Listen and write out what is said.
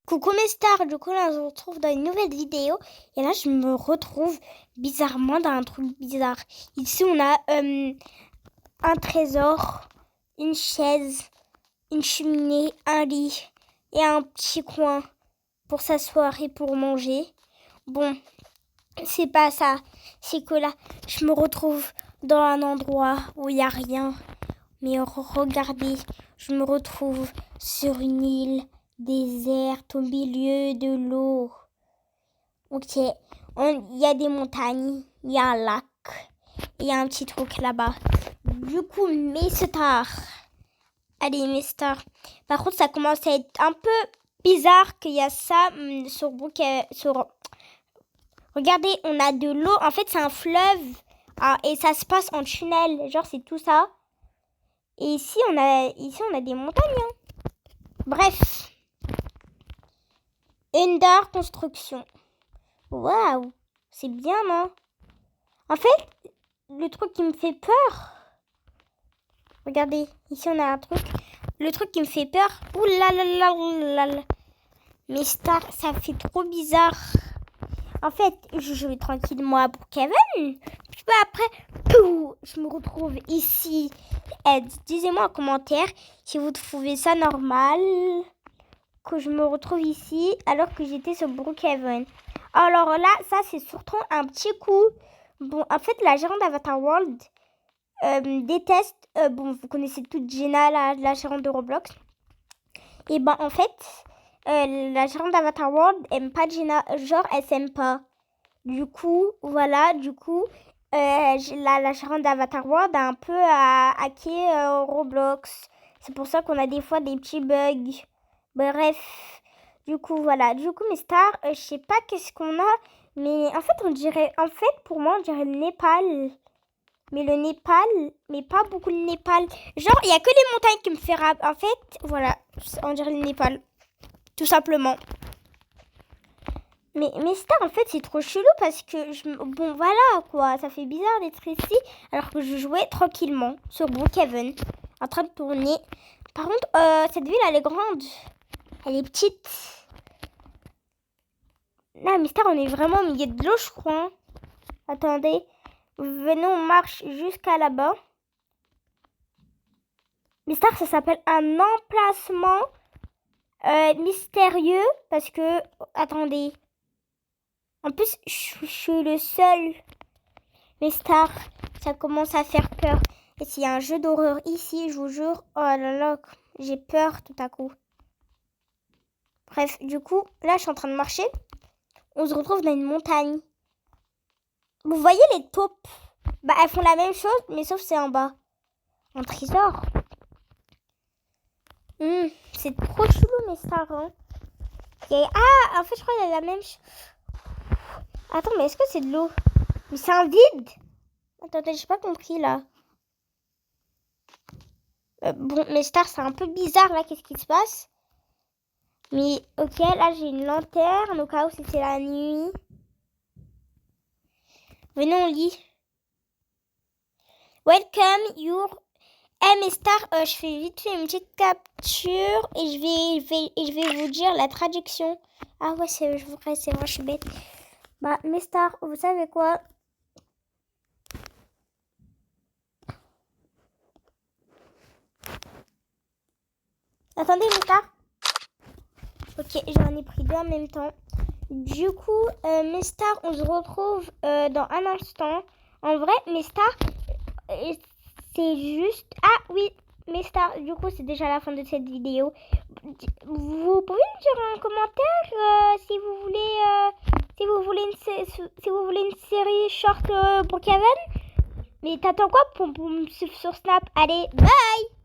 Coucou mes stars, du coup là on se retrouve dans une nouvelle vidéo et là je me retrouve bizarrement dans un truc bizarre. Ici on a un trésor, une chaise, une cheminée, un lit et un petit coin pour s'asseoir et pour manger. Bon, c'est pas ça, c'est que là je me retrouve dans un endroit où il n'y a rien. Mais regardez, je me retrouve sur une île déserte au milieu de l'eau. Ok, il y a des montagnes, il y a un lac, il y a un petit truc là-bas. Du coup, mes stars. Allez, mes stars. Par contre, ça commence à être un peu bizarre qu'il y a ça sur Regardez, on a de l'eau. En fait, c'est un fleuve et ça se passe en tunnel. Genre, c'est tout ça. Et ici, on a des montagnes. Hein. Bref. Ender Construction. Waouh, c'est bien, non? En fait, le truc qui me fait peur... Regardez, ici, on a un truc. Le truc qui me fait peur... Ouh là là là là là. Mais stars, ça fait trop bizarre. En fait, je jouais tranquillement à Brookhaven. Puis après, pouf, je me retrouve ici. Disez-moi en commentaire si vous trouvez ça normal que je me retrouve ici alors que j'étais sur Brookhaven. Alors là, ça c'est surtout un petit coup. Bon, en fait, la gérante d'Avatar World déteste. Bon, vous connaissez toute Jenna, la gérante de Roblox. Et ben en fait, la gérante d'Avatar World aime pas Jenna. Genre, elle s'aime pas. Du coup, voilà, la gérante d'Avatar World a un peu hacké Roblox. C'est pour ça qu'on a des fois des petits bugs. Bref, du coup, voilà. Du coup, mes stars, je sais pas qu'est-ce qu'on a. Mais en fait, pour moi, on dirait le Népal. Mais le Népal, mais pas beaucoup le Népal. Genre, il y a que les montagnes qui me fait rap. En fait, voilà, on dirait le Népal. Tout simplement. Mais stars, en fait, c'est trop chelou parce que, bon, voilà, quoi. Ça fait bizarre d'être ici alors que je jouais tranquillement sur Brookhaven, en train de tourner. Par contre, cette ville, elle est grande. Elle est petite. Là, mais stars, on est vraiment au milieu de l'eau, je crois. Hein. Attendez. Venez, on marche jusqu'à là-bas. Mais stars, ça s'appelle un emplacement mystérieux parce que... Attendez. En plus, je suis le seul. Mais stars, ça commence à faire peur. Et s'il y a un jeu d'horreur ici, je vous jure, oh là là, j'ai peur tout à coup. Bref, du coup, là, je suis en train de marcher. On se retrouve dans une montagne. Vous voyez les taupes? Bah, elles font la même chose, mais sauf c'est en bas. Un trésor. C'est trop chelou, mes stars. Hein. Ah, en fait, je crois qu'il y a la même chose. Attends, mais est-ce que c'est de l'eau? Mais c'est un vide. Attendez, j'ai pas compris, là. Bon, mes stars, c'est un peu bizarre, là, qu'est-ce qui se passe? Mais, ok, là, j'ai une lanterne, au cas où c'était la nuit. Venez, on lit. Welcome, your... mes stars, je fais vite fait une petite capture et je vais vous dire la traduction. Ah ouais, c'est vrai, je suis bête. Bah, mes stars, vous savez quoi? Attendez, mes stars. Ok, j'en ai pris deux en même temps. Du coup, mes stars, on se retrouve dans un instant. En vrai, mes stars, c'est juste... Ah oui, mes stars, du coup, c'est déjà la fin de cette vidéo. Vous pouvez me dire en commentaire si vous voulez une série short pour Kevin. Mais t'attends quoi pour me suivre sur Snap? Allez, bye!